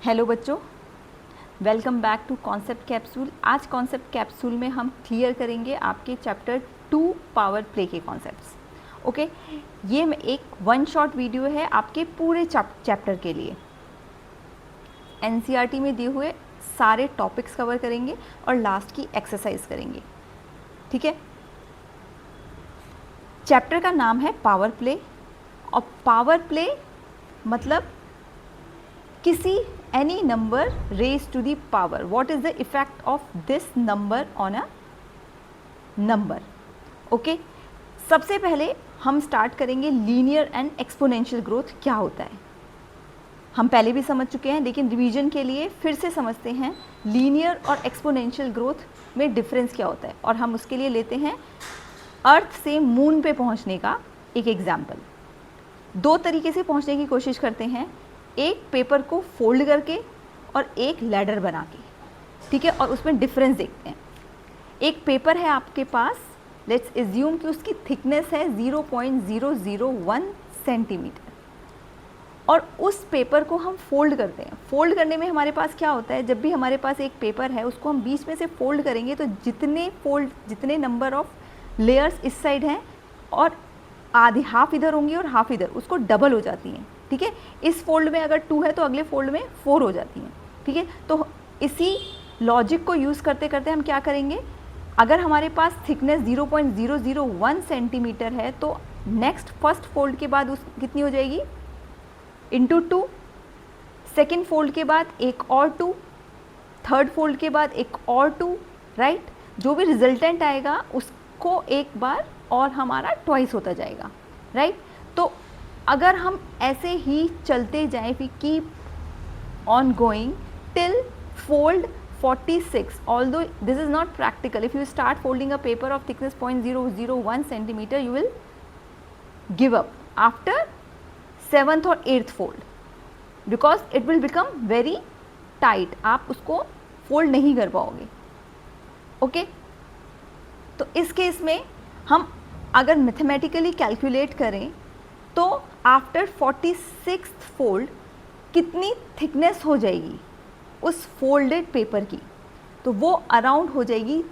Hello बच्चों, welcome back to concept capsule. आज concept capsule में हम क्लियर करेंगे आपके चैप्टर 2 पावर प्ले के कॉन्सेप्ट्स। ओके, ये एक वन शॉट वीडियो है आपके पूरे चैप्टर के लिए। एनसीईआरटी में दिए हुए सारे टॉपिक्स कवर करेंगे और लास्ट की एक्सरसाइज करेंगे। ठीक है, चैप्टर का नाम है पावर प्ले, और पावर प्ले मतलब किसी any number raised to the power. What is the effect of this number on a number? Okay, सबसे पहले हम स्टार्ट करेंगे लीनियर एंड एक्सपोनेंशियल ग्रोथ क्या होता है। हम पहले भी समझ चुके हैं, लेकिन रिवीजन के लिए फिर से समझते हैं लीनियर और एक्सपोनेंशियल ग्रोथ में डिफरेंस क्या होता है। और हम उसके लिए लेते हैं अर्थ से मून पे पहुंचने का एक एग्जाम्पल। दो तरीके से पहुंचने की कोशिश करते हैं, एक पेपर को फोल्ड करके और एक लैडर बना के। ठीक है, और उसमें डिफरेंस देखते हैं। एक पेपर है आपके पास, लेट्स एज्यूम कि उसकी थिकनेस है 0.001 सेंटीमीटर, और उस पेपर को हम फोल्ड करते हैं। फोल्ड करने में हमारे पास क्या होता है, जब भी हमारे पास एक पेपर है उसको हम बीच में से फोल्ड करेंगे तो जितने नंबर ऑफ लेयर्स इस साइड हैं और आधी हाफ इधर होंगी और हाफ इधर, उसको डबल हो जाती हैं। ठीक है, इस फोल्ड में अगर 2 है तो अगले फोल्ड में 4 हो जाती हैं। ठीक है, तो इसी लॉजिक को यूज़ करते करते हम क्या करेंगे, अगर हमारे पास थिकनेस 0.001 सेंटीमीटर है तो नेक्स्ट फर्स्ट फोल्ड के बाद उस कितनी हो जाएगी, इंटू 2, सेकेंड फोल्ड के बाद एक और 2, थर्ड फोल्ड के बाद एक और 2, राइट। जो भी रिजल्टेंट आएगा उसको एक बार और हमारा ट्वाइस होता जाएगा, राइट। तो अगर हम ऐसे ही चलते जाएं, we keep on going till fold 46, although this is not practical. If you start folding a paper of thickness 0.001 centimeter, you will give up after 7th or 8th fold because it will become very tight. आप उसको fold नहीं कर पाओगे। Okay, तो इस case में हम अगर मैथमेटिकली कैलकुलेट करें तो आफ्टर 46th फोल्ड कितनी थिकनेस हो जाएगी उस फोल्डेड पेपर की, तो वो अराउंड हो जाएगी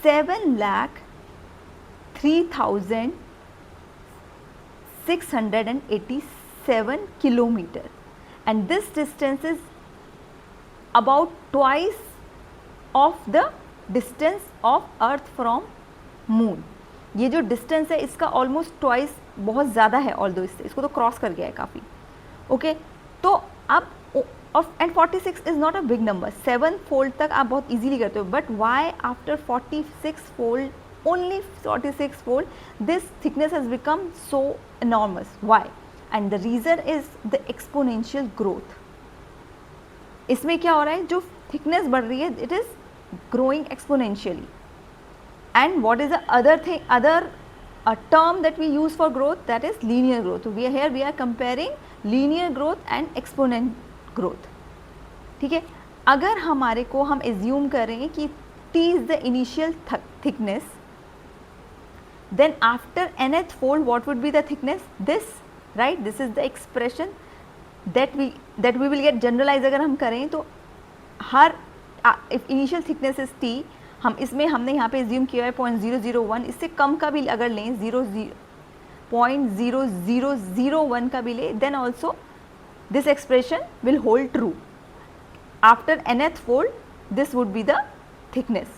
7,03,687 kilometre, and this distance is about twice of the distance of earth from moon. ये जो डिस्टेंस है इसका ऑलमोस्ट ट्वाइस, बहुत ज़्यादा है, ऑल्दो इसको तो क्रॉस कर गया है काफ़ी। ओके, तो अब and 46 is not a big number, 7 fold तक आप बहुत इजीली करते हो, but why after 46 fold, only 46 fold, this thickness has become so enormous? Why? And the reason is the exponential growth. इसमें क्या हो रहा है, जो थिकनेस बढ़ रही है it is growing exponentially. And what is the other term that we use for growth? That is linear growth. So we are comparing linear growth and exponent growth. ठीक है, अगर हमारे को हम assume करें कि T is the initial thickness, then after nth fold what would be the thickness? This, right? This is the expression that we will get generalized। अगर हम करें तो हर if initial thickness is T, हम इसमें हमने यहाँ पे एज्यूम किया है 0.001, इससे कम का भी अगर लें 0.0001 का भी ले, then also this expression will hold true. After nth fold this would be the thickness.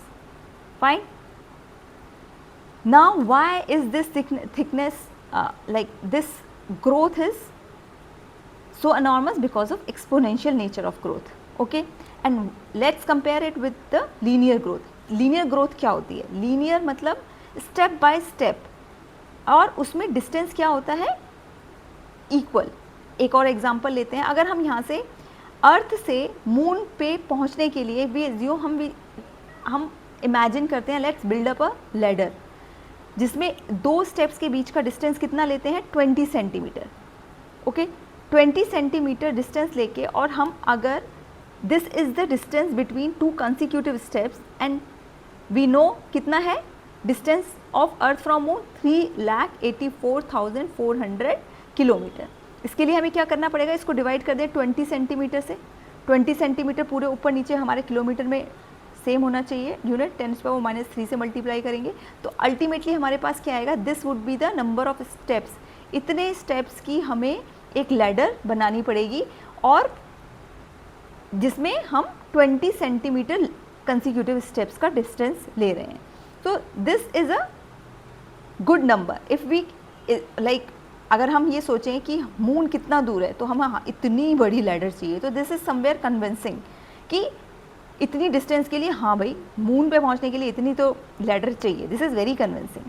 Fine, now why is this thickness like this growth is so enormous? Because of exponential nature of growth. Okay, and let's compare it with the linear growth. Linear growth क्या होती है? Linear मतलब step by step, और उसमें distance क्या होता है, equal. एक और एग्जांपल लेते हैं, अगर हम यहाँ से अर्थ से मून पे पहुँचने के लिए हम इमेजिन करते हैं, let's build up a ladder, जिसमें 2 स्टेप्स के बीच का डिस्टेंस कितना लेते हैं, 20 सेंटीमीटर। ओके, 20 सेंटीमीटर डिस्टेंस लेके, और हम अगर this is the distance between 2 consecutive steps, and we know कितना है distance of earth from moon, 3,84,400 kilometre. इसके लिए हमें क्या करना पड़ेगा, इसको डिवाइड कर दें 20 सेंटीमीटर से, 20 सेंटीमीटर पूरे ऊपर नीचे हमारे किलोमीटर में सेम होना चाहिए यूनिट, 10⁻³ से मल्टीप्लाई करेंगे तो अल्टीमेटली हमारे पास क्या आएगा, this would be the number of steps. इतने स्टेप्स की हमें एक लैडर बनानी पड़ेगी और जिसमें हम 20 सेंटीमीटर कंसिक्यूटिव स्टेप्स का डिस्टेंस ले रहे हैं। तो this is a good number if we like, अगर हम ये सोचें कि मून कितना दूर है तो हम हाँ इतनी बड़ी लैडर चाहिए, तो दिस इज़ समवेयर कन्विंसिंग कि इतनी डिस्टेंस के लिए हाँ भाई मून पे पहुंचने के लिए इतनी तो लैडर चाहिए, this is very convincing.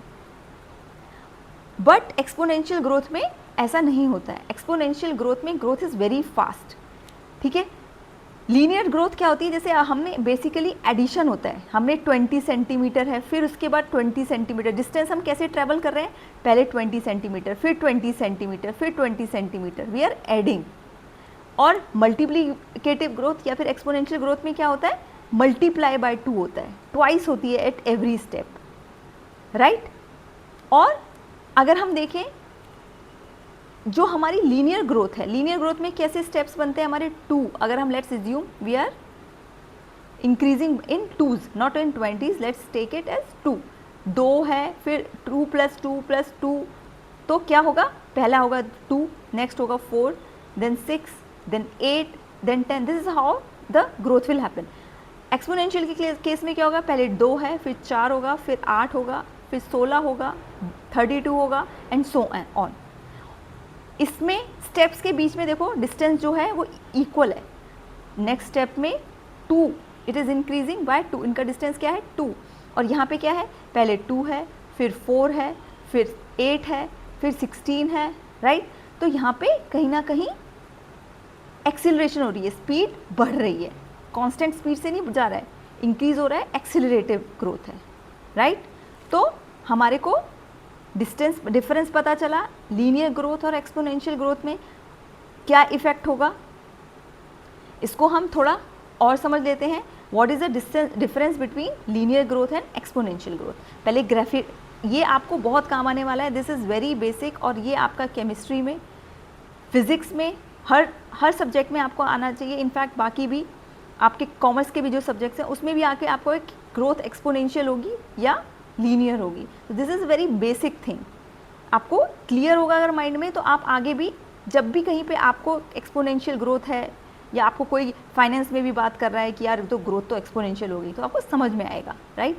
But exponential growth में ऐसा नहीं होता है। एक्सपोनेंशियल ग्रोथ में ग्रोथ इज़ वेरी फास्ट, ठीक है। लीनियर ग्रोथ क्या होती है, जैसे हमने बेसिकली एडिशन होता है, हमने 20 सेंटीमीटर है, फिर उसके बाद 20 सेंटीमीटर, डिस्टेंस हम कैसे ट्रैवल कर रहे हैं, पहले 20 सेंटीमीटर, फिर 20 सेंटीमीटर, फिर 20 सेंटीमीटर, वी आर एडिंग। और मल्टीप्लिकेटिव ग्रोथ या फिर एक्सपोनेंशियल ग्रोथ में क्या होता है, मल्टीप्लाई बाय 2 होता है, ट्वाइस होती है एट एवरी स्टेप, राइट। और अगर हम देखें जो हमारी लीनियर ग्रोथ है, लीनियर ग्रोथ में कैसे स्टेप्स बनते हैं हमारे 2, अगर हम let's assume we are increasing in 2s not in 20s, let's take it as 2, 2 है फिर 2 + 2 + 2, तो क्या होगा, पहला होगा 2, नेक्स्ट होगा 4, देन 6, देन 8, देन 10, this is how the growth will happen. Exponential के केस में क्या होगा, पहले 2 है, फिर 4 होगा, फिर 8 होगा, फिर 16 होगा, 32 होगा एंड सो ऑन। इसमें स्टेप्स के बीच में देखो डिस्टेंस जो है वो इक्वल है। नेक्स्ट स्टेप में 2, इट इज़ इंक्रीजिंग बाय 2, इनका डिस्टेंस क्या है 2, और यहाँ पे क्या है, पहले 2 है, फिर 4 है, फिर 8 है, फिर 16 है, राइट। तो यहाँ पे कहीं ना कहीं एक्सिलरेशन हो रही है, स्पीड बढ़ रही है, कांस्टेंट स्पीड से नहीं जा रहा है, इंक्रीज हो रहा है, एक्सिलरेटिव ग्रोथ है, राइट। तो हमारे को डिस्टेंस डिफरेंस पता चला, लीनियर ग्रोथ और एक्सपोनेंशियल ग्रोथ में क्या इफेक्ट होगा, इसको हम थोड़ा और समझ लेते हैं। What is the difference between linear growth and exponential growth. पहले ग्राफिक, ये आपको बहुत काम आने वाला है, दिस इज़ वेरी बेसिक, और ये आपका केमिस्ट्री में, फिज़िक्स में, हर सब्जेक्ट में आपको आना चाहिए। इनफैक्ट बाकी भी आपके कॉमर्स के भी जो सब्जेक्ट्स हैं उसमें भी आके आपको एक ग्रोथ एक्सपोनेंशियल होगी या लीनियर होगी। तो this is very basic thing, आपको क्लियर होगा अगर माइंड में, तो आप आगे भी जब भी कहीं पे आपको एक्सपोनेंशियल ग्रोथ है या आपको कोई फाइनेंस में भी बात कर रहा है कि यार तो ग्रोथ तो एक्सपोनेंशियल होगी, तो आपको समझ में आएगा, राइट।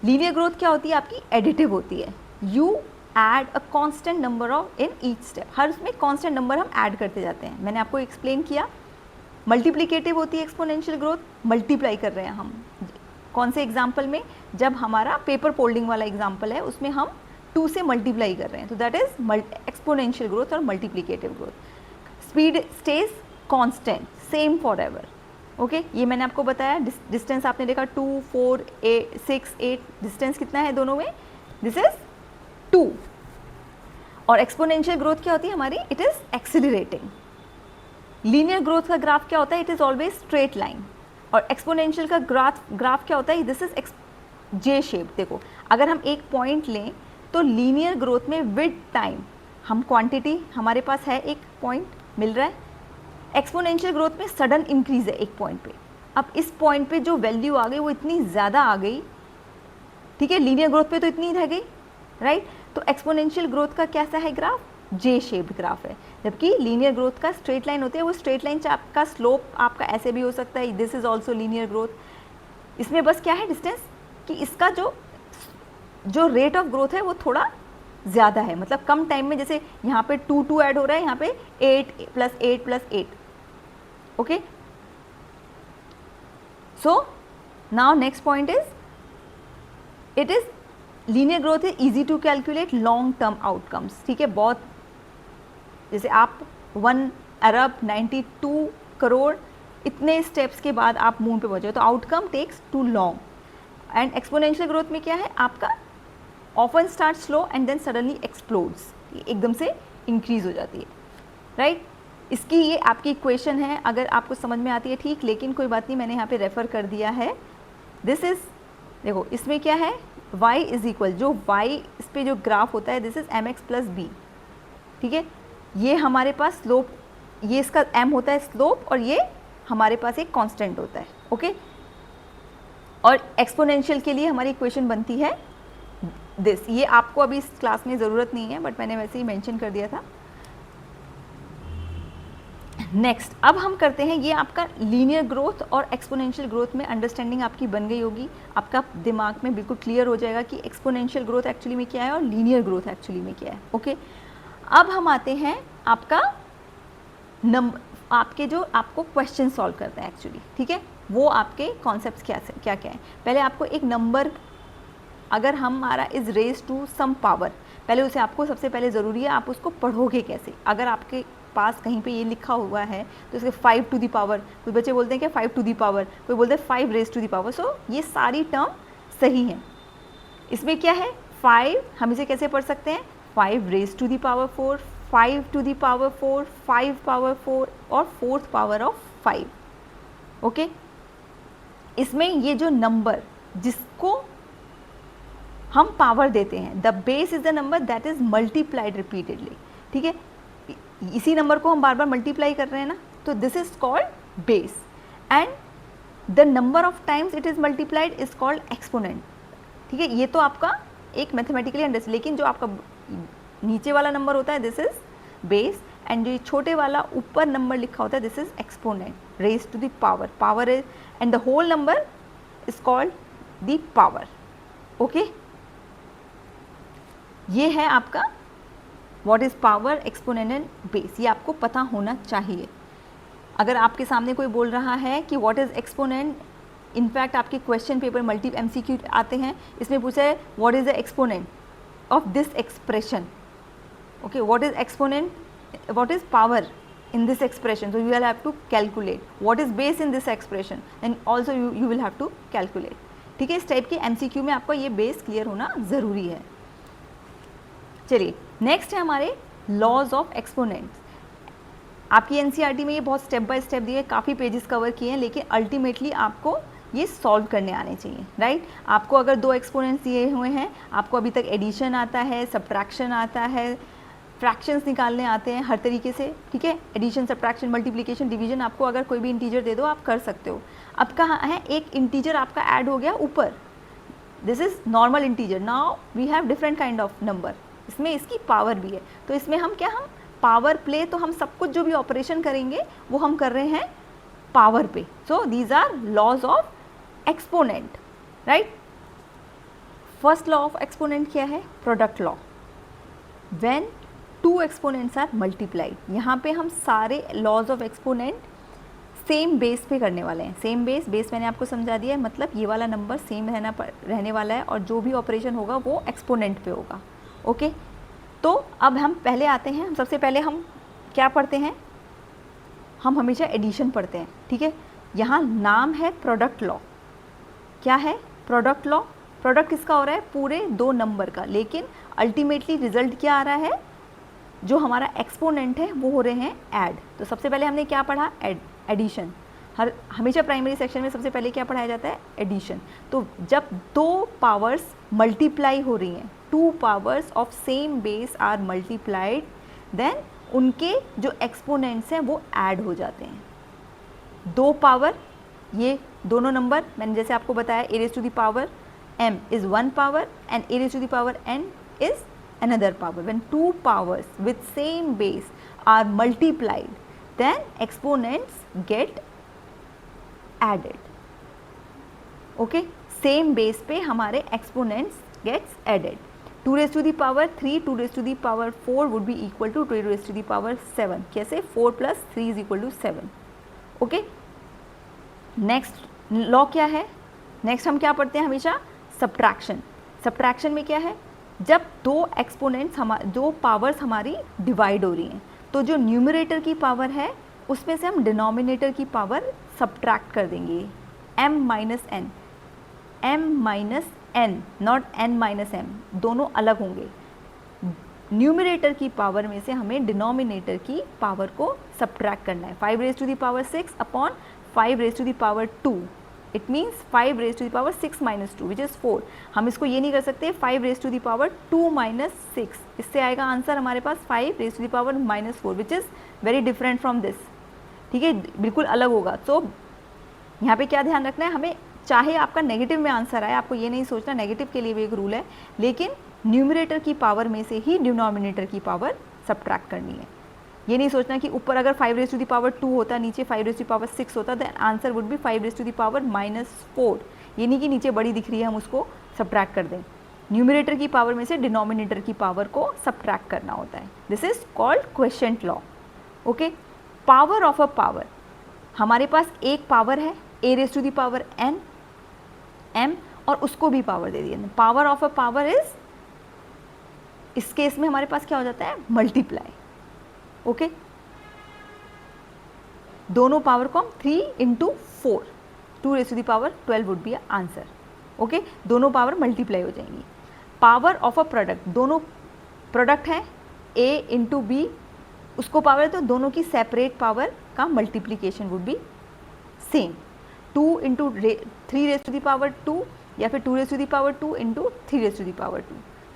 लीनियर ग्रोथ क्या होती है, आपकी एडिटिव होती है, you add a constant number of in each step, हर उसमें कांस्टेंट नंबर हम ऐड करते जाते हैं, मैंने आपको एक्सप्लेन किया। मल्टीप्लिकेटिव होती है एक्सपोनेंशियल ग्रोथ, मल्टीप्लाई कर रहे हैं हम, कौन से एग्जाम्पल में, जब हमारा पेपर फोल्डिंग वाला एग्जाम्पल है उसमें हम 2 से मल्टीप्लाई कर रहे हैं, तो दैट इज एक्सपोनेंशियल ग्रोथ और multiplicative growth. Speed stage constant, same for ever, okay. ये मैंने आपको बताया। डिस्टेंस आपने देखा 2, 4, 8, 6, 8, डिस्टेंस कितना है दोनों में, दिस इज 2। और एक्सपोनेंशियल ग्रोथ क्या होती है हमारी, it is accelerating. Linear growth का ग्राफ क्या होता है, it is always straight line, और एक्सपोनेंशियल का ग्राफ क्या होता है, दिस इज जे शेप। देखो अगर हम एक पॉइंट लें तो लीनियर ग्रोथ में विद टाइम हम क्वांटिटी हमारे पास है, एक पॉइंट मिल रहा है, एक्सपोनेंशियल ग्रोथ में सडन इंक्रीज है एक पॉइंट पे। अब इस पॉइंट पे जो वैल्यू आ गई वो इतनी ज़्यादा आ गई, ठीक है, लीनियर ग्रोथ पे तो इतनी रह गई, राइट। तो एक्सपोनेंशियल ग्रोथ का कैसा है ग्राफ, जे शेप्ड ग्राफ है, जबकि लीनियर ग्रोथ का स्ट्रेट लाइन होती है, वो स्ट्रेट लाइन से आपका स्लोप आपका ऐसे भी हो सकता है, this is also linear growth. इसमें बस क्या है डिस्टेंस, कि इसका जो रेट ऑफ ग्रोथ है वो थोड़ा ज़्यादा है, मतलब कम टाइम में, जैसे यहाँ पे 2 ऐड हो रहा है, यहाँ पे 8 + 8 + 8, okay. So now next point is, it is linear growth is easy to calculate long term outcomes, ठीक है। बहुत जैसे आप 1 अरब 92 करोड़ इतने स्टेप्स के बाद आप मून पे पहुंचे, तो outcome takes too long. And exponential growth में क्या है, आपका often start slow and then suddenly explodes, एकदम से इंक्रीज हो जाती है, राइट। इसकी ये आपकी इक्वेशन है, अगर आपको समझ में आती है ठीक, लेकिन कोई बात नहीं, मैंने यहाँ पे रेफर कर दिया है। दिस इज, देखो इसमें क्या है, y इज इक्वल, जो y इस पे जो ग्राफ होता है, दिस इज mx + b, ठीक है। ये हमारे पास स्लोप, ये इसका m होता है स्लोप, और ये हमारे पास एक कांस्टेंट होता है, ओके। और एक्सपोनेंशियल के लिए हमारी इक्वेशन बनती है दिस। ये आपको अभी इस क्लास में ज़रूरत नहीं है, बट मैंने वैसे ही मेंशन कर दिया था। नेक्स्ट, अब हम करते हैं, ये आपका लीनियर ग्रोथ और एक्सपोनेंशियल ग्रोथ में अंडरस्टैंडिंग आपकी बन गई होगी, आपका दिमाग में बिल्कुल क्लियर हो जाएगा कि एक्सपोनेंशियल ग्रोथ एक्चुअली में क्या है और लीनियर ग्रोथ एक्चुअली में क्या है, ओके। अब हम आते हैं आपका आपके जो आपको क्वेश्चन सॉल्व करते हैं एक्चुअली, ठीक है, वो आपके कॉन्सेप्ट्स क्या क्या है। पहले आपको एक नंबर, अगर हमारा is raise to some power, पहले उसे आपको सबसे पहले ज़रूरी है आप उसको पढ़ोगे कैसे। अगर आपके पास कहीं पे ये लिखा हुआ है तो इसके 5 टू दी पावर, कोई बच्चे बोलते हैं क्या 5 टू दी पावर, कोई बोलते हैं 5 रेज टू दी पावर। सो ये सारी टर्म सही हैं। इसमें क्या है 5, हम इसे कैसे पढ़ सकते हैं 5 raise to the power 4, 5 to the power 4, 5 power 4 और 4th पावर ऑफ 5, ओके। इसमें ये जो नंबर जिसको हम पावर देते हैं, the base is the number that is multiplied repeatedly, ठीक है, इसी नंबर को हम बार बार मल्टीप्लाई कर रहे हैं ना, तो this is called base. And the number of times it is multiplied is called exponent, ठीक है। ये तो आपका एक मैथमेटिकली अंडरस्टैंड, लेकिन जो आपका नीचे वाला नंबर होता है दिस इज बेस, एंड जो छोटे वाला ऊपर नंबर लिखा होता है this is exponent raise to the power, power is and the whole number is called the power, okay. ये है आपका what is power, exponent and base, ये आपको पता होना चाहिए। अगर आपके सामने कोई बोल रहा है कि व्हाट इज एक्सपोनेंट, इनफैक्ट आपके क्वेश्चन पेपर मल्टी MCQ आते हैं, इसमें पूछा है what is the exponent of this expression, okay, what is exponent, what is power in this expression, so you will have to calculate what is base in this expression and also you will have to calculate, ठीक है। इस type के MCQ में आपका ये base clear होना ज़रूरी है। चलिए नेक्स्ट है हमारे लॉज ऑफ एक्सपोनेंट्स। आपकी NCERT में ये बहुत स्टेप बाय स्टेप दिए, काफ़ी पेजेस कवर किए हैं, लेकिन अल्टीमेटली आपको ये सॉल्व करने आने चाहिए, राइट। आपको अगर 2 एक्सपोनेंट्स दिए हुए हैं, आपको अभी तक एडिशन आता है, सब्ट्रैक्शन आता है, फ्रैक्शंस निकालने आते हैं हर तरीके से, ठीक है, एडिशन, सब्ट्रैक्शन, मल्टीप्लिकेशन, डिवीजन, आपको अगर कोई भी इंटीजर दे दो आप कर सकते हो। अब कहाँ है एक इंटीजर आपका ऐड हो गया ऊपर, this is normal integer, now we have different kind of number, इसमें इसकी पावर भी है, तो इसमें हम क्या, हम पावर प्ले, तो हम सब कुछ जो भी ऑपरेशन करेंगे वो हम कर रहे हैं पावर पे। So these are laws of exponent, right. First law of exponent क्या है, product law. When 2 exponents are multiplied, यहाँ पे हम सारे laws of exponent same base पे करने वाले हैं। सेम बेस, बेस मैंने आपको समझा दिया है, मतलब ये वाला नंबर सेम रहने वाला है और जो भी ऑपरेशन होगा वो एक्सपोनेंट पे होगा, ओके। तो अब हम पहले आते हैं, सबसे पहले हम क्या पढ़ते हैं, हम हमेशा एडिशन पढ़ते हैं, ठीक है। यहाँ नाम है प्रोडक्ट लॉ, क्या है प्रोडक्ट लॉ, प्रोडक्ट किसका हो रहा है, पूरे 2 नंबर का, लेकिन अल्टीमेटली रिजल्ट क्या आ रहा है, जो हमारा एक्सपोनेंट है वो हो रहे हैं ऐड। तो सबसे पहले हमने क्या पढ़ा, एडिशन। हमेशा प्राइमरी सेक्शन में सबसे पहले क्या पढ़ाया जाता है, एडिशन। तो जब 2 पावर्स मल्टीप्लाई हो रही हैं, 2 powers of same base are multiplied, then उनके जो एक्सपोनेंट्स हैं वो ऐड हो जाते हैं। 2 पावर, ये दोनों नंबर मैंने जैसे आपको बताया, a raised to the power m is 1 power and a raised to the power n is another power. When 2 powers with same base are multiplied, then exponents get added. Okay, same base पे हमारे exponents gets added. 2 raised to the power 3, 2 raised to the power 4 would be equal to 2 raised to the power 7. कैसे, 4 plus 3 is equal to 7. Okay, next law क्या है, next हम क्या पढ़ते हैं हमेशा, सब्ट्रैक्शन। सब्ट्रैक्शन में क्या है, जब 2 एक्सपोनेंट्स 2 पावर्स हमारी डिवाइड हो रही हैं, तो जो न्यूमरेटर की पावर है उसमें से हम डिनोमिनेटर की पावर सब्ट्रैक्ट कर देंगे, m minus n, m minus n, not n minus m, दोनों अलग होंगे। न्यूमरेटर की पावर में से हमें डिनोमिनेटर की पावर को सब्ट्रैक्ट करना है। 5 raised to the power 6 upon 5 raised to the power 2, it means 5 raised to the power 6 minus 2 which is 4। हम इसको ये नहीं कर सकते 5 raised to the power 2 minus 6, इससे आएगा आंसर हमारे पास 5 raised to the power minus 4 which is very different from this, ठीक है, बिल्कुल अलग होगा। तो यहाँ पे क्या ध्यान रखना है हमें, चाहे आपका नेगेटिव में आंसर आए, आपको ये नहीं सोचना, नेगेटिव के लिए भी एक रूल है, लेकिन न्यूमरेटर की पावर में से ही डिनोमिनेटर की पावर सब्ट्रैक्ट करनी है। ये नहीं सोचना कि ऊपर अगर 5⁻² होता, नीचे 5⁻6 होता, देन आंसर वुड बी 5⁻⁻4। ये नहीं कि नीचे बड़ी दिख रही है हम उसको सब्ट्रैक्ट कर दें। न्यूमरेटर की पावर में से डिनोमिनेटर की पावर को सब्ट्रैक्ट करना होता है। This is called quotient law. Okay, power of a power, हमारे पास एक पावर है a⁻n m, और उसको भी पावर दे दिया। Power of a power is, इस केस में हमारे पास क्या हो जाता है, मल्टीप्लाई। ओके, दोनों पावर को हम 3 × 4, 2⁻12 वुड बी आंसर। ओके, दोनों पावर मल्टीप्लाई हो जाएंगी। पावर ऑफ अ प्रोडक्ट, दोनों प्रोडक्ट है a × b, उसको पावर है तो दोनों की सेपरेट पावर का मल्टीप्लीकेशन वुड बी सेम, 2 × 3⁻² या फिर 2⁻2 × 3⁻²।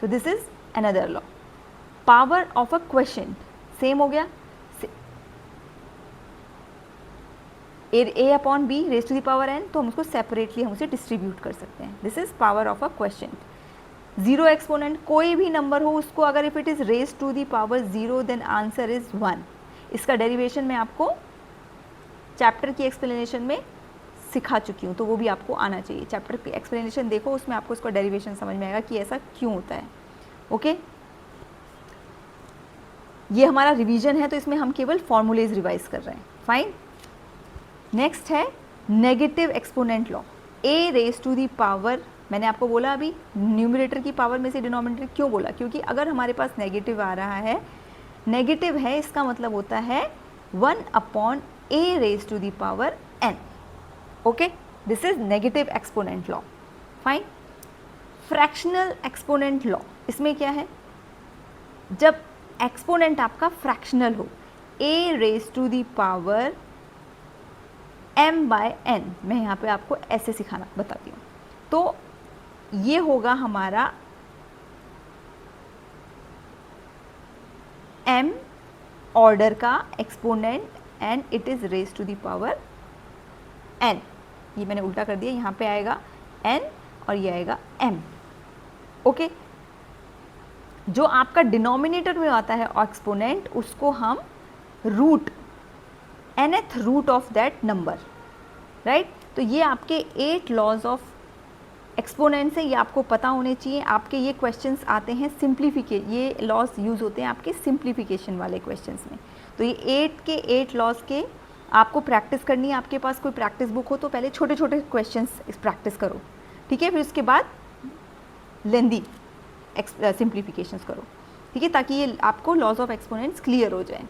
सो this is another law. Power of a quotient same हो गया, a/b⁻n, तो हम उसको सेपरेटली हम उसे डिस्ट्रीब्यूट कर सकते हैं। This is power of a quotient. Zero exponent, कोई भी नंबर हो उसको अगर if it is raise to the power 0 then answer is 1। इसका डेरिवेशन मैं आपको चैप्टर की एक्सप्लेनेशन में सिखा चुकी हूँ, तो वो भी आपको आना चाहिए। चैप्टर की एक्सप्लेनेशन देखो, उसमें आपको इसका डेरिवेशन समझ में आएगा कि ऐसा क्यों होता है। ओके, ये हमारा रिवीजन है, तो इसमें हम केवल फॉर्मूलेज रिवाइज कर रहे हैं। फाइन। नेक्स्ट है नेगेटिव एक्सपोनेंट लॉ। a⁻, मैंने आपको बोला अभी न्यूमरेटर की पावर में से डिनोमिनेटर क्यों बोला, क्योंकि अगर हमारे पास नेगेटिव आ रहा है, नेगेटिव है, इसका मतलब होता है 1/a⁻n। Okay, this is negative exponent law. Fine. Fractional exponent law, इसमें क्या है, जब एक्सपोनेंट आपका फ्रैक्शनल हो, a⁻m/n, मैं यहाँ पे आपको ऐसे सिखाना बताती हूँ। तो ये होगा हमारा m ऑर्डर का exponent and it is raise to the power n। ये मैंने उल्टा कर दिया, यहाँ पे आएगा n और ये आएगा m। ओके, जो आपका डिनोमिनेटर में आता है एक्सपोनेंट, उसको हम root, nth root of that number, right. तो ये आपके 8 लॉज ऑफ एक्सपोनेंट्स हैं, ये आपको पता होने चाहिए। आपके ये क्वेश्चंस आते हैं ये लॉज यूज़ होते हैं आपके सिंप्लीफिकेशन वाले क्वेश्चंस में। तो ये 8 के 8 लॉज के आपको प्रैक्टिस करनी है। आपके पास कोई प्रैक्टिस बुक हो तो पहले छोटे छोटे क्वेश्चंस प्रैक्टिस करो, ठीक है, फिर उसके बाद लेंदी सिंप्लीफिकेशंस करो, ठीक है, ताकि ये आपको लॉज ऑफ एक्सपोनेंट्स क्लियर हो जाए।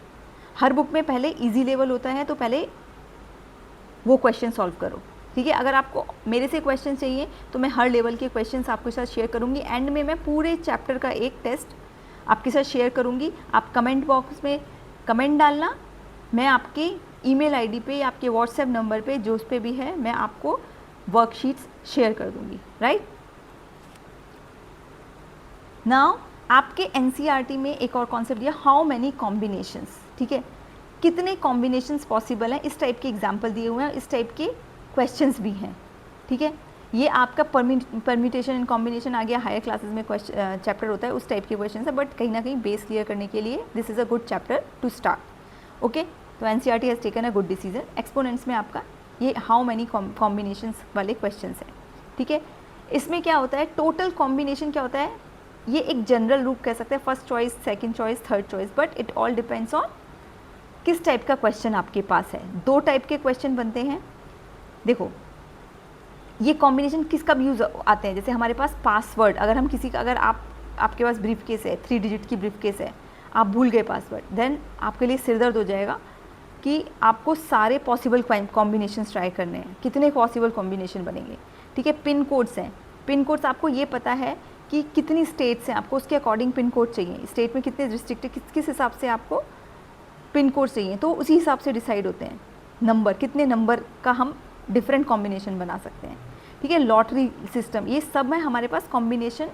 हर बुक में पहले इजी लेवल होता है, तो पहले वो क्वेश्चन सॉल्व करो, ठीक है। अगर आपको मेरे से क्वेश्चन चाहिए तो मैं हर लेवल के क्वेश्चंस आपके साथ शेयर करूँगी। एंड में मैं पूरे चैप्टर का एक टेस्ट आपके साथ शेयर करूँगी। आप कमेंट बॉक्स में कमेंट डालना, मैं आपके ईमेल आईडी पे या आपके व्हाट्सएप नंबर पे जो उस पे भी है, मैं आपको वर्कशीट्स शेयर कर दूँगी, राइट। नाउ आपके एनसीईआरटी में एक और कॉन्सेप्ट दिया, हाउ मैनी कॉम्बिनेशंस, ठीक है, कितने कॉम्बिनेशंस पॉसिबल हैं, इस टाइप के एग्जाम्पल दिए हुए हैं, इस टाइप के क्वेश्चंस भी हैं, ठीक है। ये आपका परम्यूटेशन एंड कॉम्बिनेशन आ गया, हायर क्लासेस में चैप्टर होता है, उस टाइप के क्वेश्चंस है, बट कहीं ना कहीं बेस क्लियर करने के लिए this is a good chapter to start. Okay, तो NCERT has taken a good decision. Exponents में आपका ये हाउ मैनी कॉम्बिनेशंस वाले क्वेश्चंस हैं, ठीक है। इसमें क्या होता है, टोटल कॉम्बिनेशन क्या होता है, ये एक जनरल रूप कह सकते हैं, first choice, second choice, third choice, but it all depends on किस टाइप का क्वेश्चन आपके पास है। 2 टाइप के क्वेश्चन बनते हैं। देखो ये कॉम्बिनेशन किस कब यूज़ आते हैं, जैसे हमारे पास पासवर्ड, अगर हम किसी का, अगर आपके पास ब्रीफ केस है, 3 डिजिट की ब्रीफ केस है, आप भूल गए पासवर्ड, देन आपके लिए सिरदर्द हो जाएगा कि आपको सारे पॉसिबल कॉम्बिनेशंस ट्राई करने हैं, कितने पॉसिबल कॉम्बिनेशन बनेंगे, ठीक है। पिन कोड्स हैं, पिन कोड्स आपको ये पता है कि कितनी स्टेट्स हैं, आपको उसके अकॉर्डिंग पिन कोड चाहिए, स्टेट में कितने डिस्ट्रिक्ट है, किस हिसाब से आपको पिन कोड चाहिए, तो उसी हिसाब से डिसाइड होते हैं नंबर, कितने नंबर का हम डिफरेंट कॉम्बिनेशन बना सकते हैं, ठीक है। लॉटरी सिस्टम, ये सब में हमारे पास कॉम्बिनेशन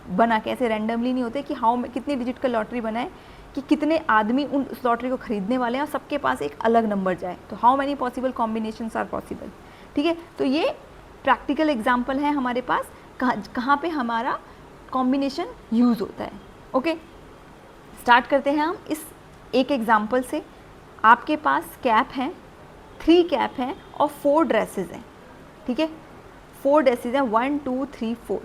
बना के, ऐसे रैंडमली नहीं होते कि कितनी डिजिट का लॉटरी बना है कि कितने आदमी उस लॉटरी को खरीदने वाले हैं और सबके पास एक अलग नंबर जाए, तो how many possible combinations are possible. ठीक है, तो ये प्रैक्टिकल एग्जाम्पल है हमारे पास कहाँ पे हमारा कॉम्बिनेशन यूज़ होता है। ओके, स्टार्ट करते हैं हम इस एक एग्जाम्पल से। आपके पास कैप हैं, 3 कैप हैं और 4 ड्रेसेस हैं। ठीक है, 4 ड्रेसेस हैं, 1 2 3 4।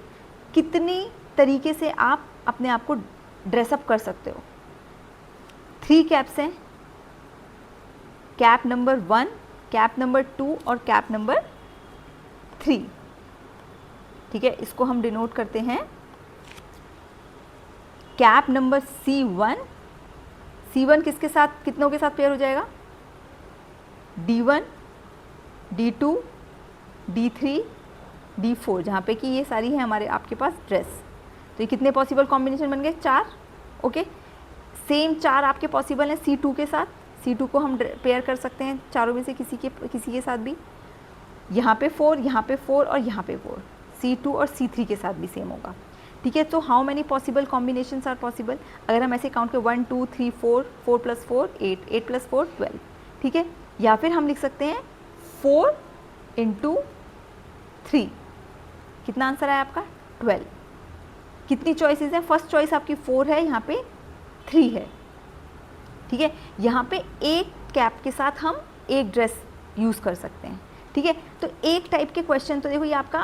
कितनी तरीके से आप अपने आप को ड्रेसअप कर सकते हो? 3 कैप्स हैं, कैप नंबर 1, कैप नंबर 2 और कैप नंबर 3। ठीक है, इसको हम डिनोट करते हैं कैप नंबर C1। C1 किसके साथ, कितनों के साथ पेयर हो जाएगा? D1, D2, D3, D4, जहाँ पे कि ये सारी है हमारे आपके पास ड्रेस। तो ये कितने पॉसिबल कॉम्बिनेशन बन गए? 4। ओके, सेम 4 आपके पॉसिबल हैं C2 के साथ। C2 को हम पेयर कर सकते हैं चारों में से किसी के साथ भी। यहाँ पे 4, यहाँ पे 4 और यहाँ पे 4, C2 और C3 के साथ भी सेम होगा। ठीक है, तो how many possible combinations are possible? अगर हम ऐसे काउंट करें 1 2 3 4, 4 + 4 8, 8 + 4 12। ठीक है, या फिर हम लिख सकते हैं 4 × 3। कितना आंसर है आपका? 12। कितनी चॉइसेस हैं? फर्स्ट चॉइस आपकी 4 है, यहाँ पे 3 है। ठीक है, यहाँ पे एक कैप के साथ हम एक ड्रेस यूज़ कर सकते हैं। ठीक है, तो एक टाइप के क्वेश्चन, तो देखो ये आपका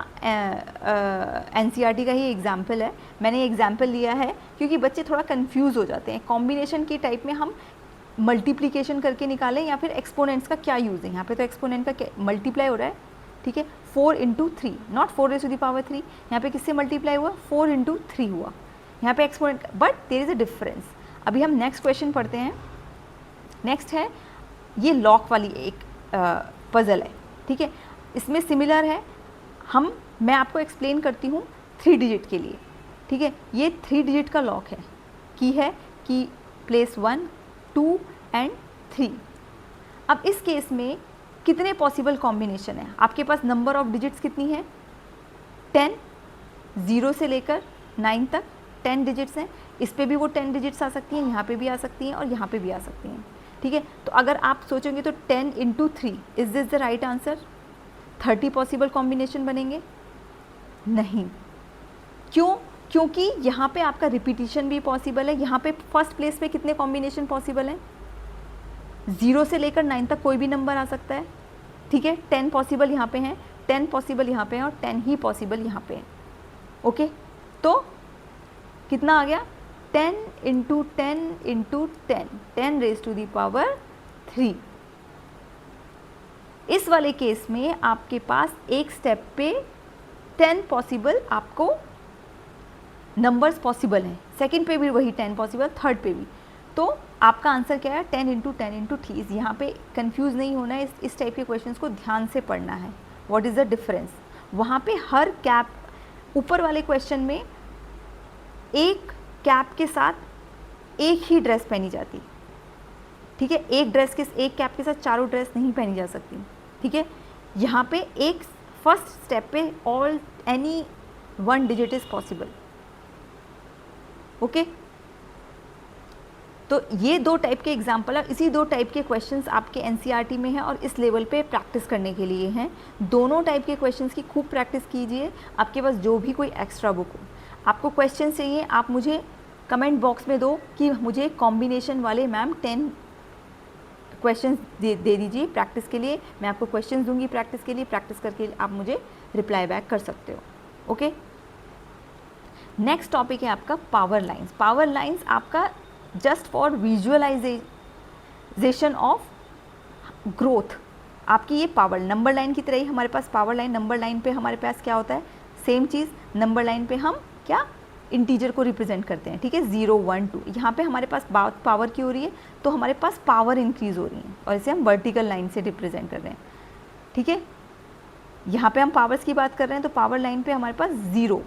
NCERT का ही एग्जाम्पल है। मैंने एग्जाम्पल लिया है क्योंकि बच्चे थोड़ा कंफ्यूज हो जाते हैं। कॉम्बिनेशन की टाइप में हम मल्टीप्लिकेशन करके निकालें या फिर एक्सपोनेंट्स का क्या यूज़ है। यहाँ पे तो एक्सपोनेंट का मल्टीप्लाई हो रहा है। ठीक है, 4 × 3, नॉट 4⁻3। यहाँ पे किससे मल्टीप्लाई हुआ? 4 × 3 हुआ। यहाँ पे exponent, but there is a difference. अभी हम नेक्स्ट क्वेश्चन पढ़ते हैं। नेक्स्ट है ये लॉक वाली एक पज़ल है। ठीक है, इसमें सिमिलर है। मैं आपको एक्सप्लेन करती हूँ 3 डिजिट के लिए। ठीक है, ये 3 डिजिट का लॉक है कि प्लेस 1 2 एंड 3। अब इस केस में कितने पॉसिबल कॉम्बिनेशन है? आपके पास नंबर ऑफ डिजिट्स कितनी है? 10, 0 से लेकर 9 तक 10 डिजिट्स हैं। इस पे भी वो 10 डिजिट्स आ सकती हैं, यहाँ पे भी आ सकती हैं और यहाँ पे भी आ सकती हैं। ठीक है, तो अगर आप सोचेंगे तो 10 × 3, is this the right answer? 30 possible combination बनेंगे? नहीं। क्यों? क्योंकि यहाँ पे आपका रिपीटिशन भी पॉसिबल है। यहाँ पे फर्स्ट प्लेस पे कितने कॉम्बिनेशन पॉसिबल हैं? 0 से लेकर 9 तक कोई भी नंबर आ सकता है। ठीक है, 10 पॉसिबल यहाँ पे हैं, 10 पॉसिबल यहाँ पे हैं और 10 ही पॉसिबल यहाँ पे हैं। ओके, तो कितना आ गया? 10 × 10 × 10, 10⁻³ इस वाले केस में आपके पास एक स्टेप पे 10 पॉसिबल आपको नंबर्स पॉसिबल हैं। सेकंड पे भी वही 10 पॉसिबल, थर्ड पे भी। तो आपका आंसर क्या है? 10 × 10 × 3। यहाँ पे कंफ्यूज नहीं होना है, इस टाइप के क्वेश्चंस को ध्यान से पढ़ना है। What is the difference? वहाँ पे हर कैप, ऊपर वाले क्वेश्चन में एक कैप के साथ एक ही ड्रेस पहनी जाती। ठीक है, एक कैप के साथ चारों ड्रेस नहीं पहनी जा सकती। ठीक है, यहाँ पे एक फर्स्ट स्टेप पे any 1 digit is possible. Okay, तो ये 2 टाइप के एग्जाम्पल है। इसी 2 टाइप के क्वेश्चंस आपके NCERT में हैं और इस लेवल पे प्रैक्टिस करने के लिए हैं। दोनों टाइप के क्वेश्चंस की खूब प्रैक्टिस कीजिए। आपके पास जो भी कोई एक्स्ट्रा बुक हो, आपको क्वेश्चन चाहिए, आप मुझे कमेंट बॉक्स में दो कि मुझे कॉम्बिनेशन वाले मैम 10 क्वेश्चंस दे दीजिए प्रैक्टिस के लिए। मैं आपको क्वेश्चंस दूंगी प्रैक्टिस के लिए, प्रैक्टिस करके आप मुझे रिप्लाई बैक कर सकते हो। ओके, नेक्स्ट टॉपिक है आपका पावर लाइंस। पावर लाइंस आपका just for visualization of growth. आपकी ये पावर नंबर लाइन की तरह ही हमारे पास पावर लाइन, नंबर लाइन पे हमारे पास क्या होता है? सेम चीज़। नंबर लाइन पे हम क्या इंटीजर को रिप्रेजेंट करते हैं। ठीक है, 0 1 2। यहाँ पे हमारे पास बात पावर की हो रही है, तो हमारे पास पावर इंक्रीज हो रही है और इसे हम वर्टिकल लाइन से रिप्रेजेंट कर रहे हैं। ठीक है, यहाँ पे हम पावर्स की बात कर रहे हैं, तो पावर लाइन पे हमारे पास 0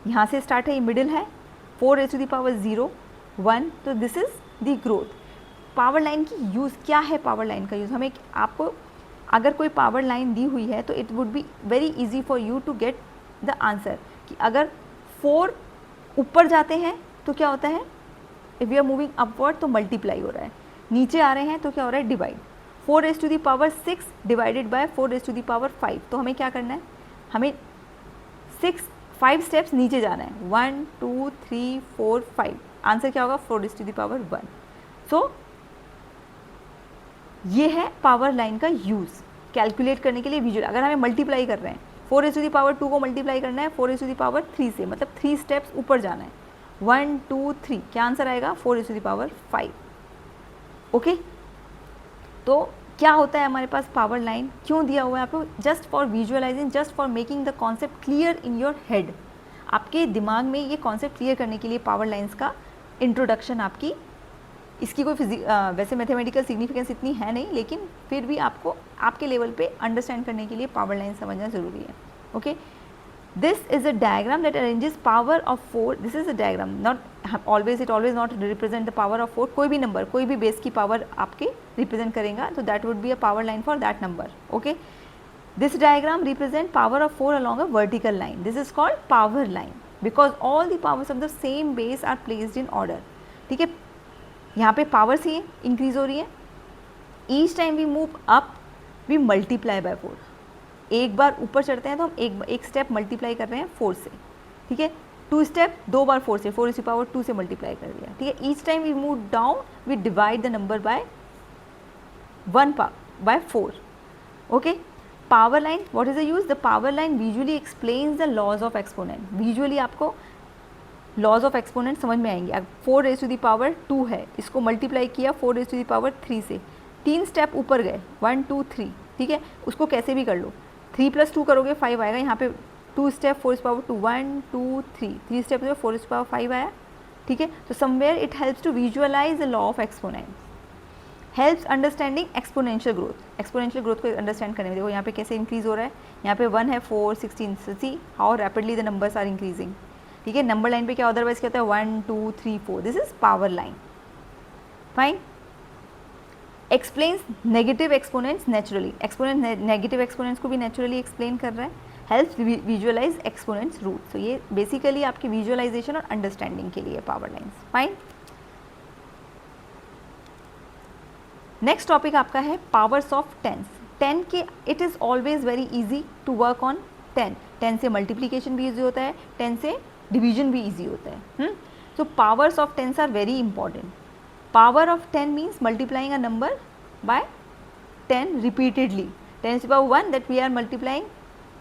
यहाँ से स्टार्ट है, ये मिडिल है, 4⁻0 1, तो this is the growth. Power line की यूज़ क्या है? पावर लाइन का यूज़ हमें, आपको अगर कोई पावर लाइन दी हुई है तो it would be very easy for you to get the answer कि अगर 4 ऊपर जाते हैं तो क्या होता है, if you are moving upward तो मल्टीप्लाई हो रहा है, नीचे आ रहे हैं तो क्या हो रहा है, डिवाइड। 4⁻6 डिवाइडेड बाय 4⁻5, तो हमें क्या करना है, हमें 5 स्टेप्स नीचे जाना है, 1 2 3 4 5, आंसर क्या होगा 4⁻1। सो ये है पावर लाइन का यूज़ कैलकुलेट करने के लिए विजुअल। अगर हमें मल्टीप्लाई कर रहे हैं 4⁻2 को मल्टीप्लाई करना है 4⁻3 से, मतलब 3 स्टेप्स ऊपर जाना है, 1 2 3, क्या आंसर आएगा 4⁻5। ओके, तो क्या होता है हमारे पास पावर लाइन, क्यों दिया हुआ है आपको, just for visualising, just for making the concept clear in your head. आपके दिमाग में ये कॉन्सेप्ट क्लियर करने के लिए पावर लाइन्स का इंट्रोडक्शन आपकी, इसकी कोई वैसे मैथमेटिकल सिग्निफिकेंस इतनी है नहीं, लेकिन फिर भी आपको आपके लेवल पे अंडरस्टैंड करने के लिए पावर लाइन समझना ज़रूरी है। Okay, this is a diagram that arranges power of 4, this is a diagram, not always, it always not represent the power of 4, कोई भी नंबर, कोई भी बेस की पावर आपके रिप्रेजेंट करेगा, तो that would be a power line for that number. Okay, this diagram represent power of 4 along a vertical line, this is called power line because all the powers of the same base are placed in order। ठीक है, यहाँ पे power सी increase हो रही है, each time we move up we multiply by 4, एक बार ऊपर चढ़ते हैं तो हम एक स्टेप मल्टीप्लाई कर रहे हैं 4 से, ठीक है, 2 स्टेप 2 बार 4 से, 4⁻2 से मल्टीप्लाई कर दिया, ठीक है, each time we move down we divide the number by 4। Okay, power line, what is the use, the power line visually explains the laws of exponent, visually आपको लॉज ऑफ एक्सपोनेंट समझ में आएंगे। अब 4⁻2 है, इसको मल्टीप्लाई किया 4⁻3 से, 3 step ऊपर गए, 1 2 3, ठीक है, उसको कैसे भी कर लो, 3 + 2 करोगे 5 आएगा, यहाँ पे 2 स्टेप 4⁻2, 1 2 3 स्टेप में 4⁻5 आया, ठीक है। तो somewhere it helps to visualize the law of exponent, helps understanding exponential growth, exponential growth को अंडरस्टैंड करने में, देखो यहाँ पे कैसे इंक्रीज हो रहा है, यहाँ पे 1 है 4 16, see how rapidly the numbers are increasing, ठीक है। नंबर लाइन पे क्या अदरवाइज क्या होता है 1 2 3 4, this is power line. Fine, explains negative exponents naturally, exponent negative exponents को भी नेचुरली एक्सप्लेन कर रहा है, हेल्प्स विजुअलाइज एक्सपोनेंट्स रूट। तो ये बेसिकली आपकी विजुअलाइजेशन और अंडरस्टैंडिंग के लिए power lines. Fine, next topic आपका है पावर्स ऑफ टेंस। 10 के it is always very easy to work on 10, 10 से मल्टीप्लीकेशन भी ईजी होता है, 10 से डिवीजन भी ईजी होता है। So powers of tens are very important. Power of 10 means multiplying a number by 10 repeatedly, 10⁻1 that we are multiplying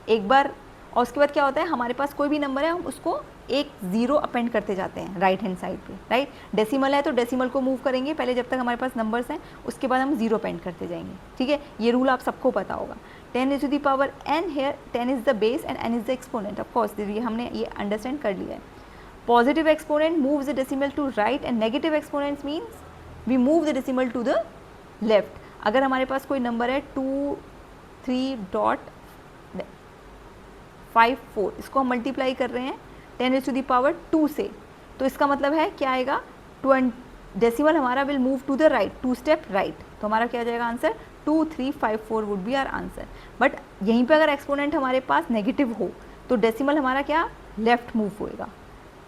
एक बार, और उसके बाद क्या होता है हमारे पास कोई भी नंबर है हम उसको एक 0 अपेंड करते जाते हैं राइट हैंड साइड पे, राइट। डेसिमल है तो डेसिमल को मूव करेंगे पहले जब तक हमारे पास नंबर्स हैं, उसके बाद हम 0 अपेंड करते जाएंगे, ठीक है। ये रूल आप सबको पता होगा। 10⁻n here 10 is the base and n is the exponent, of course ये हमने ये अंडरस्टैंड कर लिया है। Positive exponent moves the decimal to right and negative exponents means we move the decimal to the left. अगर हमारे पास कोई number है 2 3.54, इसको हम मल्टीप्लाई कर रहे हैं 10⁻2 से, तो इसका मतलब है क्या आएगा, डेसिमल हमारा will move to the right, 2 step right, तो हमारा क्या आ जाएगा answer 2354 would be our answer. But यहीं पे अगर एक्सपोनेंट हमारे पास नेगेटिव हो तो डेसिमल हमारा क्या लेफ्ट मूव होएगा,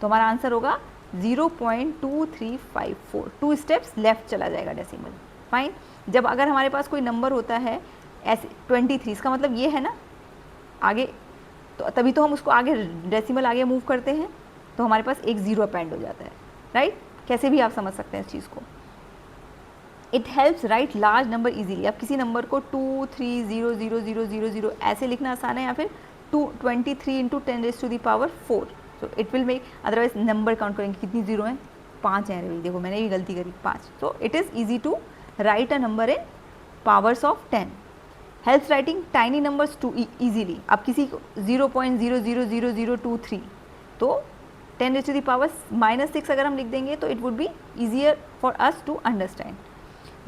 तो हमारा आंसर होगा 0.2354, 2 स्टेप्स लेफ्ट चला जाएगा डेसिमल। फाइन, जब अगर हमारे पास कोई नंबर होता है ऐसे 23, इसका मतलब ये है ना आगे, तो तभी तो हम उसको आगे डेसिमल आगे मूव करते हैं, तो हमारे पास एक 0 अपेंड हो जाता है, राइट। कैसे भी आप समझ सकते हैं इस चीज़ को। It helps right large number easily. अब किसी नंबर को 2 3 0 0 0 0 0 ऐसे लिखना आसान है, या फिर 23 × 10⁻4, तो it will make, otherwise number count करेंगे कितनी 0 हैं, 5 हैं, देखो मैंने भी गलती करी 5। So it is easy to write a number in powers of 10। Helps writing tiny numbers too easily. अब किसी को 0.000023, तो 10⁻⁻6 अगर हम लिख देंगे तो it would be easier for us to understand.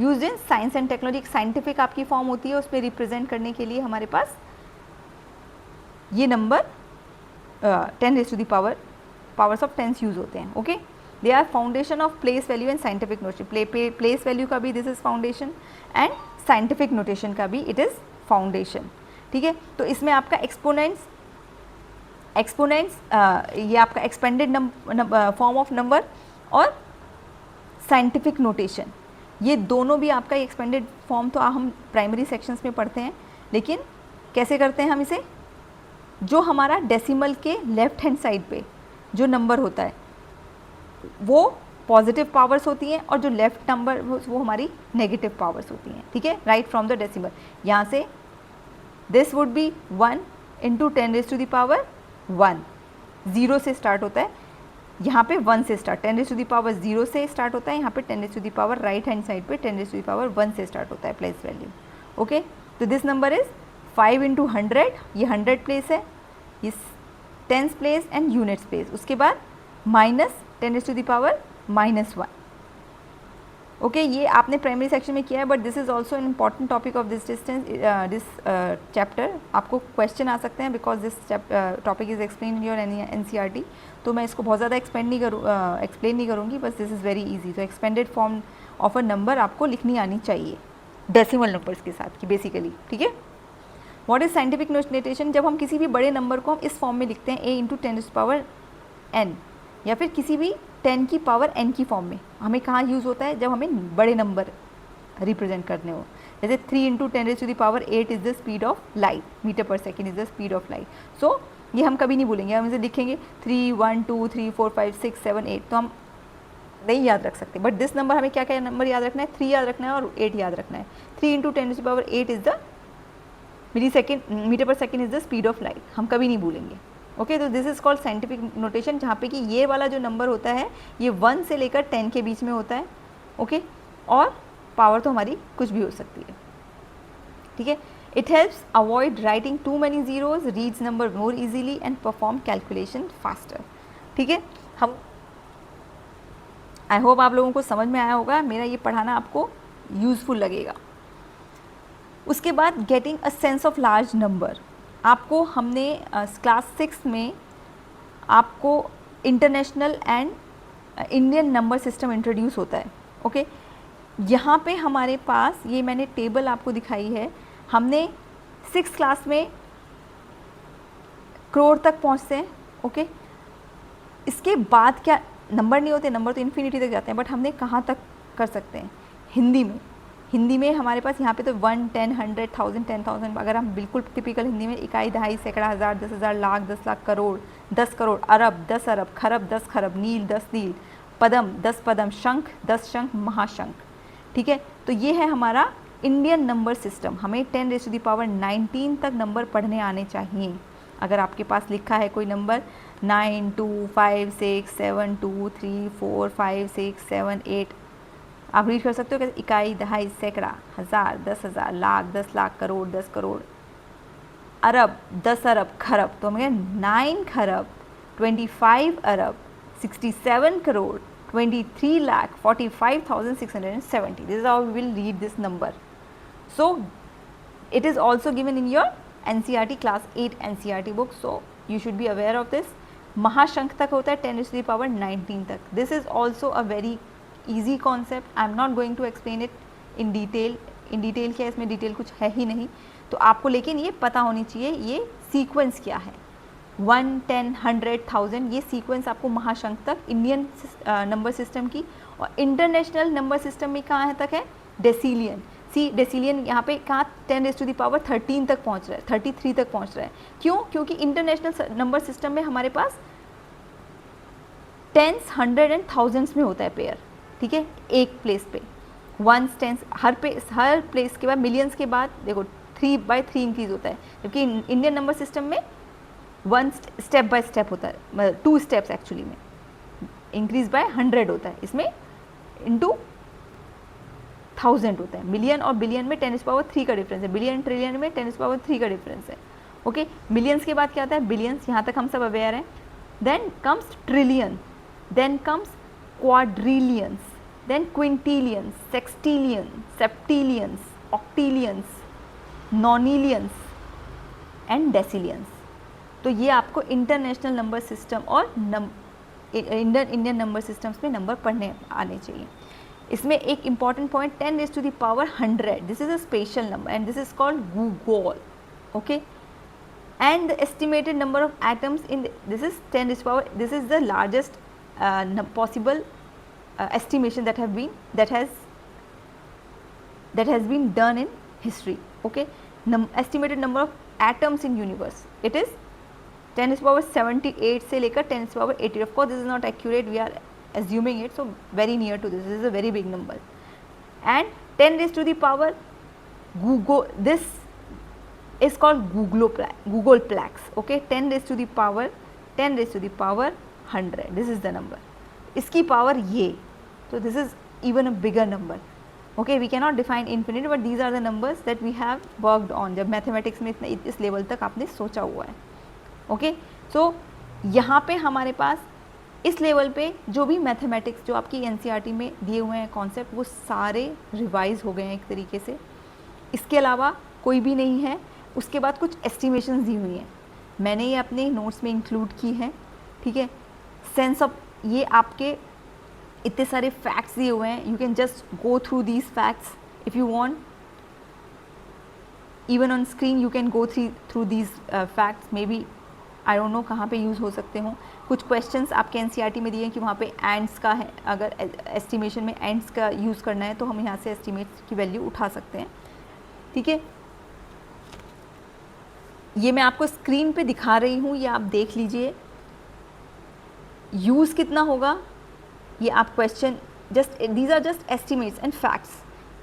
Use in science and technology, एक साइंटिफिक आपकी फॉर्म होती है, उसमें रिप्रेजेंट करने के लिए हमारे पास ये नंबर 10⁻, पावर्स ऑफ 10 यूज होते हैं। Okay, they are foundation of place value and scientific notation. Place value का भी this is foundation and scientific notation का भी इट इज़ फाउंडेशन, ठीक है। तो इसमें आपका एक्सपोनेंट्स एक्सपोनेंट्स, ये आपका एक्सपेंडेड फॉर्म ऑफ नंबर, और साइंटिफिक नोटेशन, ये दोनों भी आपका एक्सपेंडेड फॉर्म तो हम प्राइमरी सेक्शंस में पढ़ते हैं, लेकिन कैसे करते हैं हम इसे, जो हमारा डेसिमल के लेफ्ट हैंड साइड पे जो नंबर होता है वो पॉजिटिव पावर्स होती हैं, और जो लेफ्ट नंबर वो हमारी नेगेटिव पावर्स होती हैं, ठीक है, राइट फ्रॉम द डेसिमल। यहाँ से दिस वुड बी 1 इंटू 10⁻1, 0 से स्टार्ट होता है, यहाँ पे 1 से स्टार्ट, 10⁻0 से स्टार्ट होता है, यहाँ पे 10⁻, राइट हैंड साइड पे 10⁻1 से स्टार्ट होता है प्लेस वैल्यू। ओके, तो दिस नंबर इज 5 इंटू 100, ये 100 प्लेस है, ये tens place and units place, उसके बाद माइनस 10⁻⁻1। ओके, ये आपने प्राइमरी सेक्शन में किया है, but this is also an important topic of this this chapter. आपको क्वेश्चन आ सकते हैं because this topic is explain in your NCERT, तो मैं इसको बहुत ज़्यादा एक्सप्लेन नहीं करूँगी, बस दिस इज़ वेरी इजी। तो expanded form of a number आपको लिखनी आनी चाहिए डेसिमल नंबर्स के साथ की बेसिकली, ठीक है। व्हाट इज साइंटिफिक नोटेशन, जब हम किसी भी बड़े नंबर को हम इस फॉर्म में लिखते हैं a इंटू 10⁻n, या फिर किसी भी 10 की पावर n की फॉर्म में, हमें कहाँ यूज़ होता है, जब हमें बड़े नंबर रिप्रेजेंट करने हो, जैसे 3 into 10⁸ is the speed of light, metre पर second is the speed of light. So ये हम कभी नहीं भूलेंगे, हम इसे लिखेंगे 3, 1, 2, 3, 4, 5, 6, 7, 8, तो हम नहीं याद रख सकते, बट दिस नंबर हमें क्या क्या नंबर याद रखना है, 3 याद रखना है और 8 याद रखना है। 3 इंटू 10⁸ इज़ द मीटर पर second is the speed of light, हम कभी नहीं भूलेंगे। ओके, तो this is called scientific notation, जहाँ पे कि ये वाला जो नंबर होता है ये 1 से लेकर 10 के बीच में होता है। ओके, और पावर तो हमारी कुछ भी हो सकती है, ठीक है। It helps avoid writing too many zeros, reads number more easily and perform calculation faster, ठीक है। हम आई होप आप लोगों को समझ में आया होगा, मेरा ये पढ़ाना आपको यूज़फुल लगेगा। उसके बाद getting a sense of large number, आपको हमने क्लास 6 में आपको international and Indian number system introduce होता है। ओके, यहाँ पे हमारे पास ये मैंने टेबल आपको दिखाई है, हमने 6th क्लास में करोड़ तक पहुँचते हैं। ओके, इसके बाद क्या नंबर नहीं होते, नंबर तो इन्फिनिटी तक जाते हैं, बट हमने कहाँ तक कर सकते हैं, हिंदी में हमारे पास यहाँ पे तो 1, 10, 100, 1000, 10,000, अगर हम बिल्कुल टिपिकल हिंदी में इकाई, दहाई, सैकड़ा, हज़ार, 10,000, लाख, 10 लाख, करोड़, 10 करोड़, अरब, 10 अरब, खरब, 10 खरब, नील, 10 नील, पदम, 10 पदम, शंख, 10 शंख, महाशंख, ठीक है। तो ये है हमारा इंडियन नंबर सिस्टम, हमें 10⁻19 तक नंबर पढ़ने आने चाहिए। अगर आपके पास लिखा है कोई नंबर 9, 2, 5, 6, 7, 2, 3, 4, 5, 6, 7, 8, आप रीड कर सकते हो कि इकाई, दहाई, सैकड़ा, हज़ार, 10,000, लाख, 10 लाख, करोड़, 10 करोड़, अरब, 10 अरब, खरब, तो हमें 9 खरब, 25 अरब, 67 crore, 23 lakh 45,670. This is how we will read this number. So it is also given in your NCERT class 8 NCERT book. So you should be aware of this. Mahashankh तक होता है 10⁻19 तक. This is also a very easy concept. I am not going to explain it in detail. In detail क्या, इसमें detail कुछ है ही नहीं, तो आपको लेकिन ये पता होनी चाहिए ये सीक्वेंस क्या है. 1, 10, 100, 1000 ये सीक्वेंस आपको महाशंख तक इंडियन नंबर सिस्टम की, और इंटरनेशनल नंबर सिस्टम में कहाँ है तक है, डेसीलियन. सी डेसीलियन यहाँ पे कहाँ 10⁻13 तक पहुँच रहा है, 33 तक पहुँच रहा है. क्यों? क्योंकि इंटरनेशनल नंबर सिस्टम में हमारे पास टेंस, 100 एंड 1000s में होता है पेयर, ठीक है, एक प्लेस पे. 1s, 10s हर प्लेस के बाद, मिलियंस के बाद देखो 3/3 इंक्रीज होता है, जबकि इंडियन नंबर सिस्टम में 1 स्टेप बाय स्टेप होता है, मतलब 2 स्टेप्स एक्चुअली में, इंक्रीज बाय 100 होता है, इसमें इंटू 1000 होता है. मिलियन और बिलियन में 10⁻3 का डिफरेंस है, बिलियन ट्रिलियन में 10⁻3 का डिफरेंस है. ओके, मिलियंस के बाद क्या आता है, बिलियंस, यहाँ तक हम सब अवेयर हैं. Then comes trillion, then comes quadrillions, then quintillions, sextillion, septillions, octillions, nonillions and decillions. तो ये आपको इंटरनेशनल नंबर सिस्टम और इंडियन नंबर सिस्टम्स में नंबर पढ़ने आने चाहिए. इसमें एक important point 10⁻100, this is a special number and this is called googol. Okay, and the estimated number of atoms in this is 10 raised to power, this is the largest possible estimation that has been done in history. Okay, estimated number of atoms in universe, it is 10 raised to power 78 से लेकर 10 raised to power 80. Of course this is not accurate, we are assuming it, so very near to this is a very big number. And 10 raised to the power this is called Googolplex. Okay, 10 raised to the power 100, this is the number. इसकी power ये, so this is even a bigger number. Okay, we cannot define infinite, but these are the numbers that we have worked on. जब mathematics में इस level तक आपने सोचा हुआ है. ओके, सो यहाँ पे हमारे पास इस लेवल पे जो भी मैथमेटिक्स जो आपकी एनसीईआरटी में दिए हुए हैं कॉन्सेप्ट, वो सारे रिवाइज हो गए हैं एक तरीके से. इसके अलावा कोई भी नहीं है. उसके बाद कुछ एस्टिमेशंस दी हुई हैं, मैंने ये अपने नोट्स में इंक्लूड की हैं. ठीक है, सेंस ऑफ ये आपके इतने सारे फैक्ट्स दिए हुए हैं, you can just go through these facts if you want. Even on screen you can go through these facts. Maybe I don't know कहाँ पे यूज़ हो सकते हों. कुछ क्वेश्चंस आपके एनसीईआरटी में दिए हैं कि वहाँ पे एंड्स का है, अगर एस्टिमेशन में एंड्स का यूज़ करना है तो हम यहाँ से एस्टिमेट की वैल्यू उठा सकते हैं. ठीक है, ये मैं आपको स्क्रीन पे दिखा रही हूँ, ये आप देख लीजिए. यूज़ कितना होगा ये आप question just these are just estimates and facts.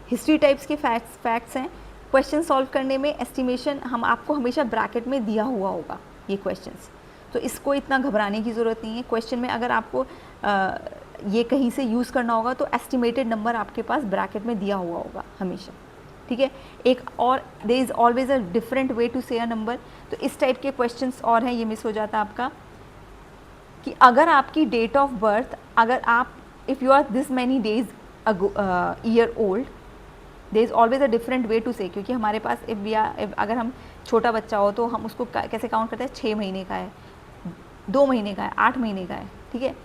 History types के फैक्ट्स हैं. क्वेश्चन सॉल्व करने में एस्टिमेशन हम आपको हमेशा ब्रैकेट में दिया हुआ होगा ये क्वेश्चंस, तो इसको इतना घबराने की ज़रूरत नहीं है. क्वेश्चन में अगर आपको ये कहीं से यूज़ करना होगा तो एस्टिमेटेड नंबर आपके पास ब्रैकेट में दिया हुआ होगा हमेशा. ठीक है, एक और there is always a different way to say a number. तो इस टाइप के क्वेश्चंस और हैं, ये मिस हो जाता है आपका कि अगर आपकी डेट ऑफ बर्थ, अगर आप if you are this many days year old, there is always a different way to say. क्योंकि हमारे पास अगर हम छोटा बच्चा हो तो हम उसको कैसे काउंट करते हैं, 6 महीने का है, 2 महीने का है, 8 महीने का है. ठीक है,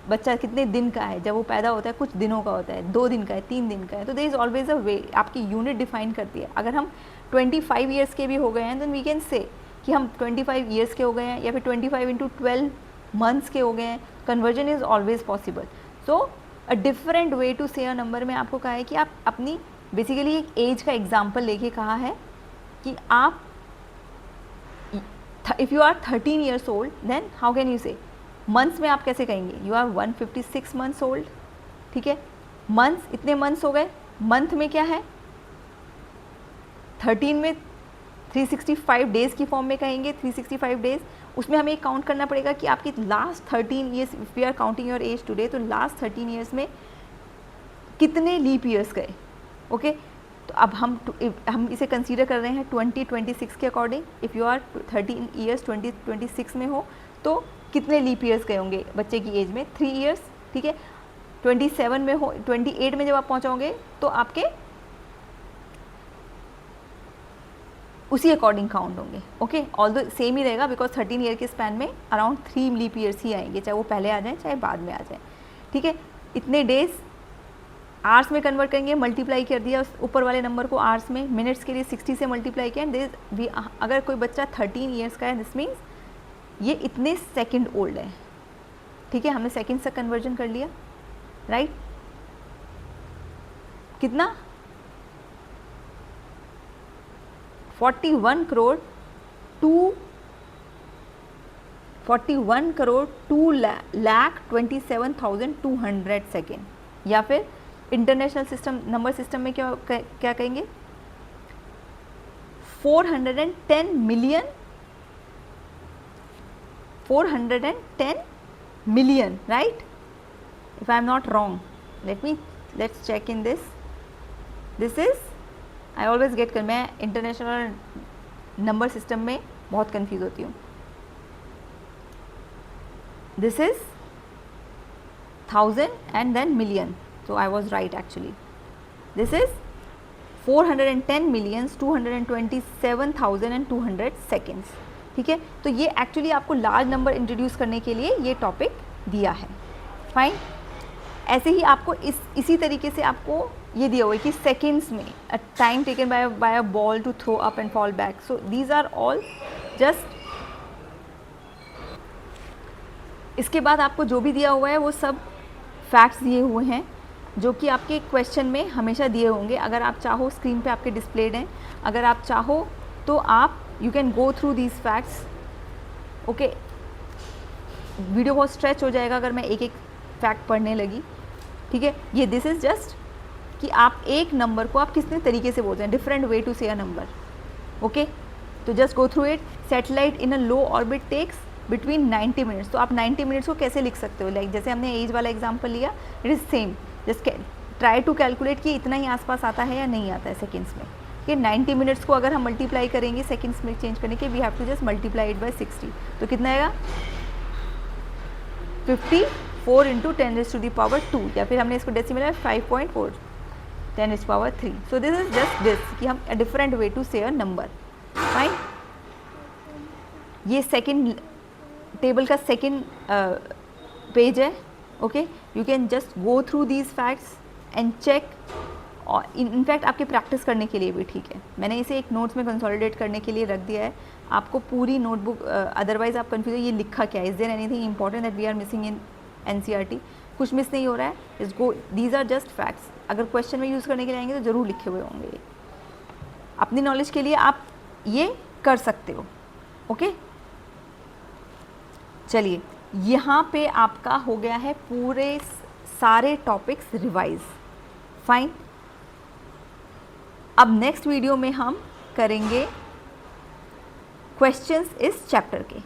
बच्चा कितने दिन का है, जब वो पैदा होता है कुछ दिनों का होता है, 2 दिन का है, 3 दिन का है. तो देयर इज़ ऑलवेज अ वे, आपकी यूनिट डिफाइन करती है. अगर हम 25 ईयर्स के भी हो गए हैं देन वी कैन से कि हम 25 ईयर्स के हो गए हैं, या फिर 25 इंटू 12 मंथ्स के हो गए हैं. Conversion is always possible. So a different way to say a number में आपको कहा है कि आप अपनी बेसिकली एक एज का एग्जाम्पल लेके कहा है कि आप if you are 13 years old then how can you say. Months में आप कैसे कहेंगे, यू आर 156 मंथ्स ओल्ड. ठीक है, मंथ्स इतने मंथ्स हो गए. मंथ में क्या है, 13 में 365 डेज़ की फॉर्म में कहेंगे. 365 डेज़, उसमें हमें काउंट करना पड़ेगा कि आपकी last 13 years, if we are counting your age today, तो लास्ट 13 ईयर्स में कितने लीप ईयर्स गए. ओके, तो अब हम इसे कंसीडर कर रहे हैं 2026 के according. If you are 13 years 2026 में हो तो कितने लीप ईयर्स गए होंगे बच्चे की एज में, 3 ईयर्स. ठीक है, 27 में हो, 28 में जब आप पहुंचोगे तो आपके उसी अकॉर्डिंग काउंट होंगे. ओके, ऑल्दो सेम ही रहेगा बिकॉज 13 ईयर के स्पैन में अराउंड 3 लीप ईयर्स ही आएंगे, चाहे वो पहले आ जाएँ चाहे बाद में आ जाए. ठीक है, इतने डेज आवर्स में कन्वर्ट करेंगे, मल्टीप्लाई कर दिया उस ऊपर वाले नंबर को आवर्स में. मिनट्स के लिए 60 से मल्टीप्लाई किया. एंड अगर कोई बच्चा 13 ईयर्स का है, दिस मीन्स ये इतने सेकंड ओल्ड है. ठीक है, हमने सेकंड से कन्वर्जन कर लिया, राइट. कितना, 41 करोड़ 2,27,200 सेकेंड. या फिर इंटरनेशनल सिस्टम नंबर सिस्टम में क्या कहेंगे, 410 million, right? If I am not wrong, let's check in this. This is, I always get, मैं इंटरनेशनल नंबर सिस्टम में बहुत कंफ्यूज होती हूँ. This is 1000 and then million, so I was right actually. This is 410,227,200 seconds. ठीक है, तो ये actually आपको लार्ज नंबर इंट्रोड्यूस करने के लिए ये टॉपिक दिया है. फाइन. ऐसे ही आपको इसी तरीके से आपको ये दिया हुआ है कि सेकेंड्स में time taken by a ball to throw up and fall back. So these are all just इसके बाद आपको जो भी दिया हुआ है वो सब फैक्ट्स दिए हुए हैं जो कि आपके क्वेश्चन में हमेशा दिए होंगे। अगर आप चाहो स्क्रीन पे आपके डिस्प्लेड हैं, अगर आप चाहो तो आप you can go through these facts. Okay, video बहुत स्ट्रेच हो जाएगा अगर मैं एक एक फैक्ट पढ़ने लगी, ठीक है। ये दिस इज़ जस्ट कि आप एक नंबर को आप कितने तरीके से बोलते हैं, different way to say a number. Okay, तो just go through it. Satellite in a low orbit takes between 90 minutes. तो आप 90 मिनट्स को कैसे लिख सकते हो? लाइक जैसे हमने एज वाला एग्जाम्पल लिया, it is same, just try to calculate कि इतना ही आसपास आता है या नहीं आता है सेकेंड्स में। कि 90 मिनट्स को अगर हम मल्टीप्लाई करेंगे सेकेंड्स में चेंज करने के, we have to just multiply it by 60। तो कितना आएगा? 54 इंटू 10⁻², या फिर हमने इसको डेसिमल में 5.4 10⁻3। So this is just this कि हम different way to say a number. Fine, ये सेकेंड टेबल का सेकेंड पेज है। Okay, you can just go through these facts and check. और इनफैक्ट आपके प्रैक्टिस करने के लिए भी ठीक है, मैंने इसे एक नोट्स में कंसोलिडेट करने के लिए रख दिया है। आपको पूरी नोटबुक, अदरवाइज आप कंफ्यूज है ये लिखा क्या है, is there anything important that we are missing in NCERT? कुछ मिस नहीं हो रहा है, is go, these are just facts. अगर क्वेश्चन में यूज़ करने के लिए आएंगे तो ज़रूर लिखे हुए होंगे ये। अपनी नॉलेज के लिए आप ये कर सकते हो। ओके, चलिए यहाँ पे आपका हो गया है पूरे सारे टॉपिक्स रिवाइज। फाइन, अब नेक्स्ट वीडियो में हम करेंगे क्वेश्चंस इस चैप्टर के।